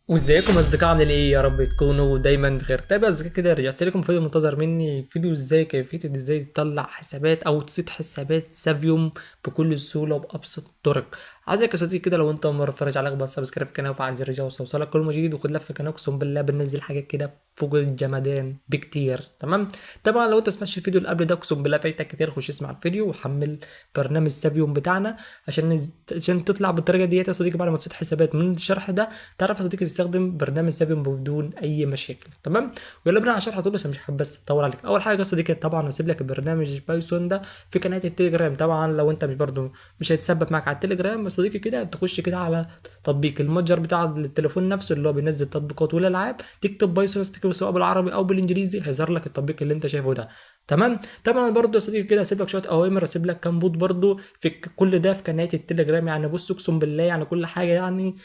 وازيكم اصدقاء، عاملين ايه؟ يا رب تكونوا دايما بخير. طيب يا اصدقاء، كده رجعت لكم فيديو منتظر مني، فيديو ازاي كيفيه ازاي تطلع حسابات او تسيط حسابات سافيوم بكل سهوله وبابسط الطرق. عايزك يا صديقي كده، لو انت اول مره تتفرج عليك، بس سبسكرايب في القناه وفعل زر الجرس وصلك كل ما جديد، وخد لفه القناه. اقسم بالله بننزل حاجات كده فوق الجمدان بكتير. تمام. طبعا لو انت سمعتش الفيديو اللي قبل ده، اقسم بالله فايتك كتير. خش اسمع الفيديو وحمل برنامج سافيوم بتاعنا عشان تطلع بالطريقه ديت يا صديقي. بعد ما تسيط حسابات من الشرح ده، تعرف يا صديقي تستخدم برنامج سافيوم بدون اي مشاكل. تمام. ويلا بينا على شرح طول عشان مش حابب بس اطول عليك. اول حاجه يا صديقي، طبعا هسيب لك البرنامج بايثون ده في قناه التليجرام. طبعا لو انت مش برضو مش هيتثبت معاك على التليجرام يا صديقي، كده تخش كده على تطبيق المتجر بتاع التليفون نفسه اللي هو بينزل تطبيقات والالعاب، تكتب بايثون، تكتب سواء بالعربي او بالانجليزي، هيظهر لك التطبيق اللي انت شايفه ده. تمام. طبعا برضه يا صديقي كده هسيب لك شويه اوامر، هسيب لك كام بوت برضه في كل ده في قناه التليجرام. يعني بص، اقسم بالله يعني كل حاجه يعني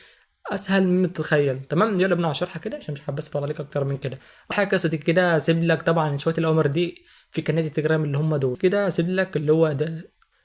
اسهل مما تتخيل. تمام. يلا بينا على الشرح كده عشان مش حابب اطول عليك اكتر من كده. اول حاجه قصتي كده اسيب لك طبعا شويه الاوامر دي في قناه التليجرام اللي هم دول. كده اسيب لك اللي هو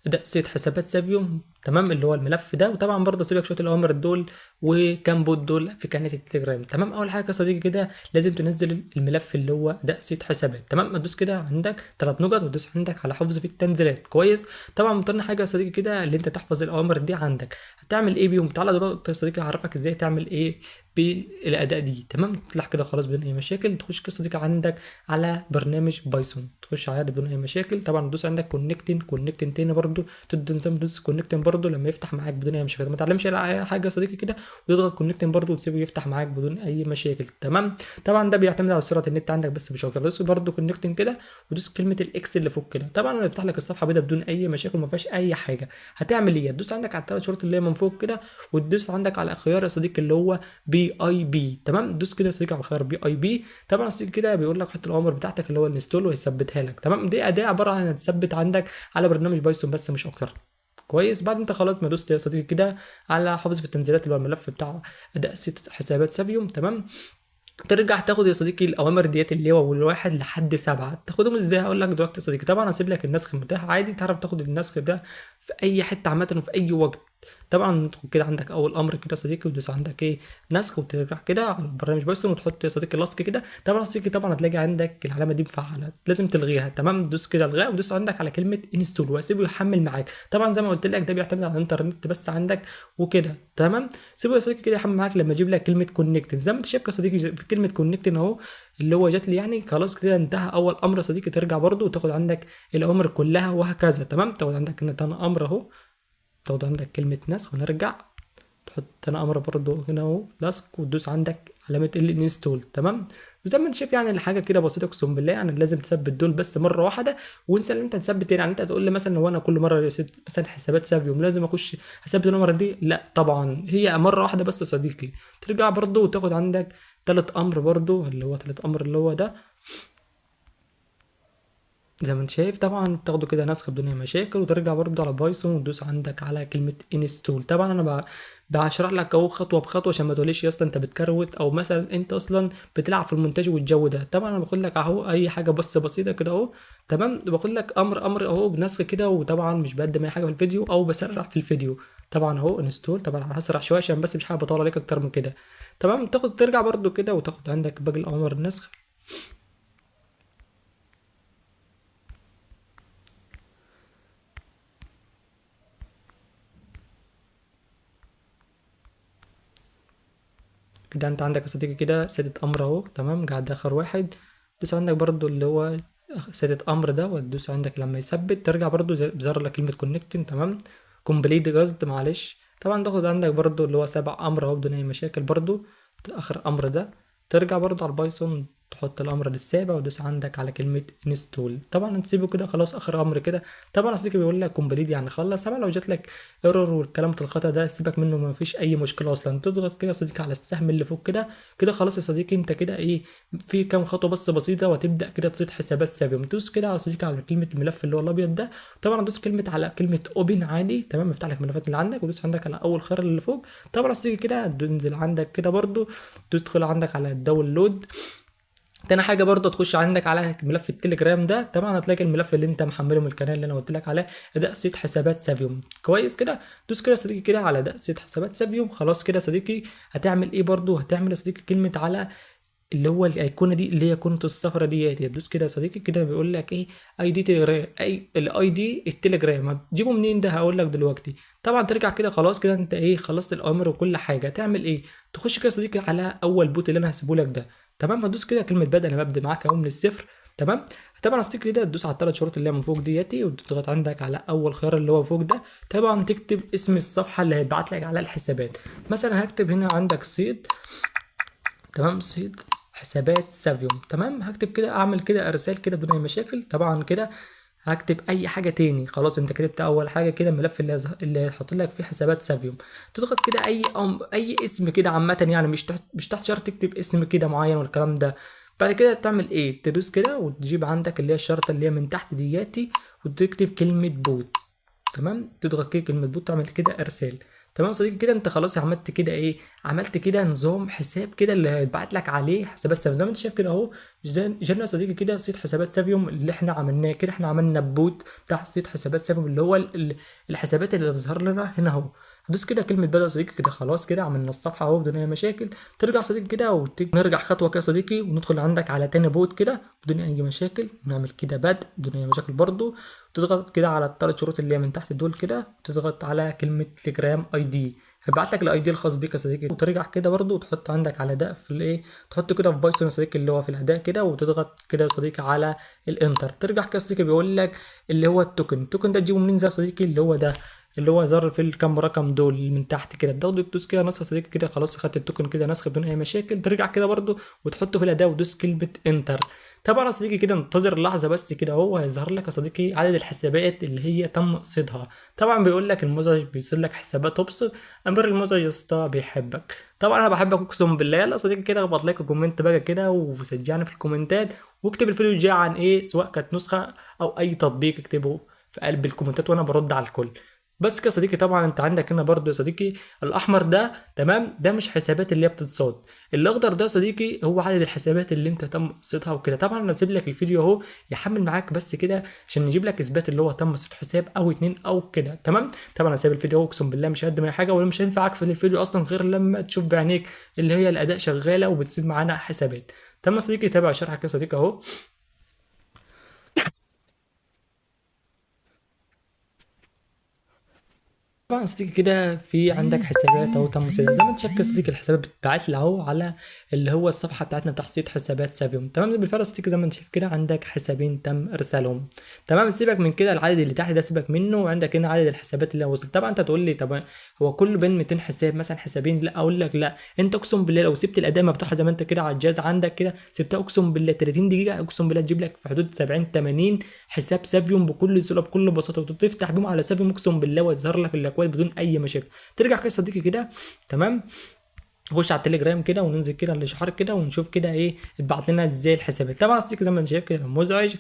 ده سيت حسابات سافيوم، تمام، اللي هو الملف ده. وطبعا برضه اسيب لك شويه الاوامر دول وكام بوت دول في قناه التليجرام. تمام. اول حاجه يا صديقي كده لازم تنزل الملف اللي هو ده سيت حسابات. تمام. تدوس كده عندك ثلاث نقط وتدوس عندك على حفظ في التنزيلات. كويس. طبعا من ضمن حاجه يا صديقي كده اللي انت تحفظ الاوامر دي عندك. هتعمل ايه بيهم؟ تعالى دلوقتي يا صديقي هعرفك ازاي تعمل ايه بالاداء دي. تمام. تطلع كده خلاص بدون اي مشاكل، تخش قصه دي عندك على برنامج بايثون، تخش عادي بدون اي مشاكل. طبعا تدوس عندك كونكتين تاني برضو، تدوس كونكتين برضو لما يفتح معاك بدون اي مشاكل. ما تعلمش على اي حاجه يا صديقي كده، وتضغط كونكتين برضو وتسيبه يفتح معاك بدون اي مشاكل. تمام. طبعا ده بيعتمد على سرعه النت عندك بس مش اكتر. دوس برضو كونكتين كده ودوس كلمه الاكس اللي فوق كده. طبعا هيفتح لك الصفحه بيضاء بدون اي مشاكل، ما فيهاش اي حاجه. هتعمل ايه؟ تدوس عندك على الثلاث شروط اللي هي من فوق كده، وتدوس عندك على خيار يا صديقي اللي هو بي اي بي. تمام. دوس كده يا صديقي على خيار بي اي بي. طبعا يا صديقي كده بيقول لك حط الاوامر بتاعتك اللي هو الانستول وهيثبتها لك. تمام. دي اداه عباره عن هتثبت عندك على برنامج بايثون بس مش اكتر. كويس. بعد انت خلاص ما دوست يا صديقي كده على حافظ في التنزيلات اللي هو الملف بتاع اداء ست حسابات سافيوم. تمام. ترجع تاخد يا صديقي الاوامر ديت اللي هو من واحد لحد سبعه. تاخدهم ازاي؟ هقول لك دلوقتي يا صديقي. طبعا هسيب لك النسخ متاح عادي، تعرف تاخد النسخ ده في اي حته عامه وفي اي وقت. طبعا تدخل كده عندك اول امر كده يا صديقي، وتدوس عندك ايه نسخ، وترجع كده على البرنامج بايثون وتحط يا صديقي لاسك كده. طبعا يا صديقي طبعا هتلاقي عندك العلامه دي مفعله، لازم تلغيها. تمام. دوس كده الغاء ودوس عندك على كلمه انستول واسيبه يحمل معاك. طبعا زي ما قلت لك ده بيعتمد على الانترنت بس عندك وكده. تمام. سيبه يا صديقي كده يحمل معاك لما اجيب لك كلمه كونكت. زي ما انت شايف يا صديقي في كلمه كونكت اهو اللي هو جات لي. يعني خلاص كده انتهى اول امر يا صديقي. ترجع برضو وتاخد عندك الاوامر كلها وهكذا. تمام. تاخد عندك ان تاني امر اهو، تاخد عندك كلمه نسخ ونرجع تحط تاني امر برضو هنا اهو لاسك، وتدوس عندك علامه الانستول. تمام. وزي ما انت شايف يعني الحاجه كده بسيطه اقسم بالله. يعني لازم تثبت دول بس مره واحده، وانسى ان انت تثبت تاني. يعني انت تقول لي مثلا هو انا كل مره مثلا حسابات سافيوم لازم اخش اثبت المره دي؟ لا طبعا، هي مره واحده بس يا صديقي. ترجع برضو وتاخد عندك تالت امر برضو اللي هو تالت امر اللي هو ده. زي ما انت شايف طبعا تاخده كده نسخ بدون اي مشاكل، وترجع برضه على بايثون وتدوس عندك على كلمه انستول. طبعا انا بشرح لك اهو خطوه بخطوه عشان ما تقوليش يا اسطى انت بتكروت، او مثلا انت اصلا بتلعب في المونتاج والجو ده. طبعا انا باخد لك اهو اي حاجه بس بسيطه كده اهو. تمام. باخد لك امر اهو بنسخ كده، وطبعا مش بقدم اي حاجه في الفيديو او بسرع في الفيديو. طبعا اهو انستول. طبعا هسرع شويه عشان بس مش حابب اطول عليك اكتر من كده. تمام. تاخد ترجع برضه كده وتاخد عندك باقي الاوامر النسخ. كده انت عندك يا صديقي كده سادة امر اهو. تمام. قاعد اخر واحد. دوس عندك برضو اللي هو سادة امر ده، وتدوس عندك لما يثبت ترجع برضو بظهر لك كلمة كونكتنج. تمام. كومبليت قصد معلش. طبعا تاخد عندك برضو اللي هو سبع امر اهو بدون اي مشاكل برضو. اخر امر ده ترجع برضو على البايثون تحط الامر للسابع وتدوس عندك على كلمة انستول. طبعا هتسيبه كده خلاص اخر امر كده. طبعا يا صديقي بيقول لك كومبليت يعني خلص. طبعا لو جات لك ايرور والكلام الخطا ده سيبك منه، ما فيش اي مشكله اصلا. تضغط كده يا صديقي على السهم اللي فوق كده. كده خلاص يا صديقي انت كده ايه، في كام خطوه بس بسيطه وهتبدا كده تصيد حسابات سافيوم. دوس كده يا صديقي على كلمه الملف اللي هو الابيض ده. طبعا دوس كلمه على كلمه اوبن عادي. تمام. افتح لك الملفات اللي عندك ودوس عندك على اول خيار اللي فوق. طبعا يا صديقي كده تنزل عندك كده برضو تدخل عندك على الداونلود. تاني حاجه برضه تخش عندك على ملف التليجرام ده، طبعا هتلاقي الملف اللي انت محمله من القناه اللي انا قلت لك عليه، ده صيت حسابات سافيوم. كويس كده، دوس كده يا صديقي كده على ده صيت حسابات سافيوم. خلاص كده يا صديقي، هتعمل ايه برضه؟ هتعمل يا صديقي كلمه على اللي هو الايقونه دي اللي هي ايقونه الصفرة ديت، تدوس كده يا صديقي كده بيقول لك ايه؟ اي دي تليجرام، اي الاي دي التليجرام. هتجيبه منين ده؟ هقول لك دلوقتي. طبعا ترجع كده خلاص كده انت ايه، خلصت الاوامر وكل حاجه. تعمل ايه؟ تخش كده يا صديقي على اول بوت اللي انا هسيبه لك ده. تمام، هتدوس كده كلمه بدء، انا ببدا معاك اهو من الصفر. تمام. طبعا يا صديقي كده تدوس على الثلاث شروط اللي هي من فوق ديتي، وتضغط عندك على اول خيار اللي هو فوق ده. طبعا تكتب اسم الصفحه اللي هيتبعت لك على الحسابات. مثلا هكتب هنا عندك صيد، تمام، صيد حسابات سافيوم. تمام، هكتب كده، اعمل كده ارسال كده بدون اي مشاكل. طبعا كده هكتب اي حاجه تاني. خلاص انت كتبت اول حاجه كده الملف اللي هيحط لك فيه حسابات سافيوم. تضغط كده اي اسم كده عامه، يعني مش تحت شرط تكتب اسم كده معين والكلام ده. بعد كده تعمل ايه؟ تدوس كده وتجيب عندك اللي هي الشرطه اللي هي من تحت دياتي، وتكتب كلمه بوت. تمام، تضغط كده كلمه بوت، تعمل كده ارسال. تمام يا صديقي كده انت خلاص عملت كده ايه، عملت كده نظام حساب كده اللي هيتبعت لك عليه حسابات سافيوم زي ما انت شايف كده اهو. جالنا يا صديقي كده صيت حسابات سافيوم اللي احنا عملناه كده. احنا عملنا بوت بتاع صيت حسابات سافيوم اللي هو الحسابات اللي هتظهر لنا هنا اهو. هدوس كده كلمه بدأ يا صديقي كده. خلاص كده عملنا الصفحه اهو بدون اي مشاكل. ترجع يا صديقي كده ونرجع خطوه كده يا صديقي، وندخل عندك على تاني بوت كده بدون اي مشاكل، نعمل كده بدء بدون اي مشاكل برضو. تضغط كده على الثلاث شروط اللي هي من تحت دول كده، وتضغط على كلمة تليجرام اي دي، هيبعت لك الاي دي الخاص بيك يا صديقي. وترجع كده برضو وتحط عندك على ده في الايه، تحط كده في بايثون يا صديقي اللي هو في الاداء كده، وتضغط كده يا صديقي على الانتر. ترجع كده يا صديقي بيقول لك اللي هو التوكن ده تجيبه منين زي يا صديقي؟ اللي هو ده اللي هو ظهر في الكام رقم دول من تحت كده، تاخده تدوس كده نسخ يا صديقي كده. خلاص خدت التوكن كده نسخ بدون اي مشاكل. ترجع كده برضو وتحطه في الاداء وتدوس كلمه انتر. طبعا يا صديقي كده انتظر لحظه بس كده، هو هيظهر لك يا صديقي عدد الحسابات اللي هي تم قصدها. طبعا بيقول لك المزعج بيصل لك حسابات ابسط، امير المزعج يا اسطى بيحبك. طبعا انا بحبك اقسم بالله. يلا يا صديقي كده اخبط لك كومنت بقى كده وسجعني في الكومنتات، واكتب الفيديو الجاي عن ايه، سواء كانت نسخه او اي تطبيق اكتبه في قلب الكومنتات وانا برد على الكل. بس كده يا صديقي طبعا انت عندك هنا برضو يا صديقي الاحمر ده، تمام، ده مش حسابات اللي هي بتتصاد. الاخضر ده يا صديقي هو عدد الحسابات اللي انت تم قصتها وكده. طبعا انا هسيب لك الفيديو اهو يحمل معاك بس كده عشان نجيب لك اثبات اللي هو تم قصة حساب او اتنين او كده. تمام، طبعا انا سايب الفيديو اهو اقسم بالله مش هقدم اي حاجه، ولا مش هينفع اقفل الفيديو اصلا غير لما تشوف بعينيك اللي هي الاداء شغاله وبتسيب معانا حسابات. تمام يا صديقي، تابع شرحك يا صديقي اهو. طبعا يا صديقي كده في عندك حسابات اهو تم صيانتها زي ما انت شايف كده يا صديقي. الحسابات بتتبعت لي اهو على اللي هو الصفحه بتاعتنا بتاع صيد حسابات سافيوم. تمام، بالفعل يا صديقي زي ما انت شايف كده عندك حسابين تم ارسالهم. تمام، سيبك من كده العدد اللي تحت ده سيبك منه، وعندك هنا عدد الحسابات اللي وصلت. طبعا انت تقول لي طب هو كله بين 200 حساب مثلا حسابين؟ لا، اقول لك لا، انت اقسم بالله لو سبت الاداه مفتوحه زي ما انت كده على الجهاز عندك كده، سبتها اقسم بالله 30 دقيقه، اقسم بالله تجيب لك في حدود 70 80 حساب سافيوم بكل سهوله بكل بساطه، وتفتح بيهم على سافيوم اقسم بالله ويظهر لك الاكواد بدون اي مشاكل. ترجع كده يا صديقي كده. تمام، نخش على التليجرام كده وننزل كده الاشعار كده ونشوف كده ايه اتبعت لنا ازاي الحسابات. طبعا يا صديقي زي ما انت شايف كده مزعج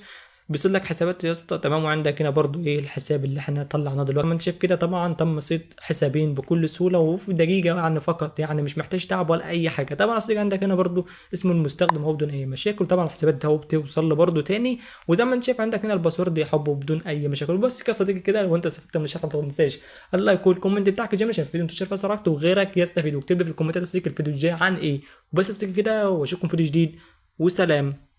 بيصل لك حسابات يا اسطى. تمام، وعندك هنا برضو ايه الحساب اللي احنا طلعناه دلوقتي. ما انت شايف كده طبعا تم صيد حسابين بكل سهوله وفي دقيقه يعني فقط، يعني مش محتاج تعب ولا اي حاجه. طبعا يا صديقي عندك هنا برضو اسم المستخدم اهو بدون اي مشاكل. طبعا الحسابات ده بتوصل له برضو تاني، وزي ما انت شايف عندك هنا الباسورد يحبه بدون اي مشاكل. بس كده يا صديقي كده لو انت استفدت من الشرح ما تنساش اللايك والكومنت بتاعك جميل عشان الفيديو انتشر فيه اكتر وغيرك يستفيد. واكتب لي في الكومنتات يا صديقي الفيديو الجاي عن ايه. وبس يا صديقي كده واشوفكم في فيديو جديد، وسلام.